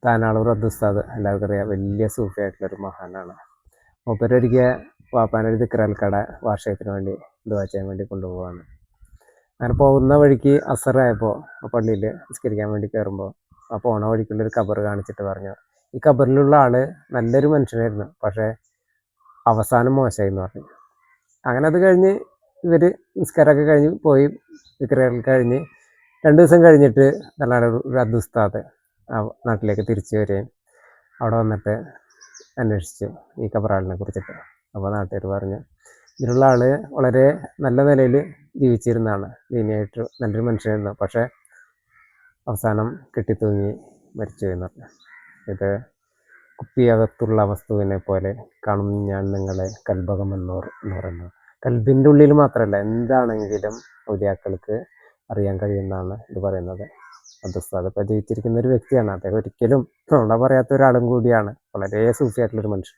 താനാളൂർ അബ്ദുസ്താദ് എല്ലാവർക്കും അറിയാം, വലിയ സൂഫി ആയിട്ടുള്ളൊരു മഹാനാണ്. മൂപ്പരൊരിക്കൽ വാപ്പാനൊരു ദിക്റാൽക്കട വാർഷികത്തിന് വേണ്ടി ദുആ ചെയ്യാൻ വേണ്ടി കൊണ്ടുപോവാണ്. അങ്ങനെ പോകുന്ന വഴിക്ക് അസറായപ്പോൾ പള്ളിയിൽ നിസ്കരിക്കാൻ വേണ്ടി കയറുമ്പോൾ ആ പോണ വഴിക്കുള്ളൊരു ഖബർ കാണിച്ചിട്ട് പറഞ്ഞു, ഈ ഖബറിലുള്ള ആള് നല്ലൊരു മനുഷ്യനായിരുന്നു, പക്ഷേ അവസാനം മോശമായി എന്ന് പറഞ്ഞു. അങ്ങനെ അത് കഴിഞ്ഞ് ഇവർ നിസ്കാരമൊക്കെ കഴിഞ്ഞ് പോയി, ദിക്റൊക്കെ കഴിഞ്ഞ് 2 ദിവസം കഴിഞ്ഞിട്ട് ഒരു അബ്ദുസ്താദ് നാട്ടിലേക്ക് തിരിച്ചു വരികയും അവിടെ വന്നിട്ട് അന്വേഷിച്ചു ഈ ഖബറാളിനെ കുറിച്ചിട്ട്. അപ്പോൾ നാട്ടുകാർ പറഞ്ഞു, ഇതിലുള്ള ആൾ വളരെ നല്ല നിലയിൽ ജീവിച്ചിരുന്നതാണ്, ദീനിയായിട്ട് നല്ലൊരു മനുഷ്യനായിരുന്നു, പക്ഷേ അവസാനം കെട്ടിത്തൂങ്ങി മരിച്ചു എന്ന് പറഞ്ഞു. ഇത് കുപ്പിയകത്തുള്ള വസ്തുവിനെ പോലെ കാണും ഞാൻ നിങ്ങളെ കൽബകമെന്നോർ എന്ന് പറയുന്നത്. കൽബിൻ്റെ ഉള്ളിൽ മാത്രമല്ല, എന്താണെങ്കിലും ഔലിയാക്കൾക്ക് അറിയാൻ കഴിയുമെന്നാണ് ഇത് പറയുന്നത്. അബ്ദുസ്താദ് ഇപ്പോൾ ജീവിച്ചിരിക്കുന്ന ഒരു വ്യക്തിയാണ്. അദ്ദേഹം ഒരിക്കലും നുണ പറയാത്ത ഒരാളും കൂടിയാണ്. വളരെ സൂഫിയായിട്ടുള്ളൊരു മനുഷ്യൻ.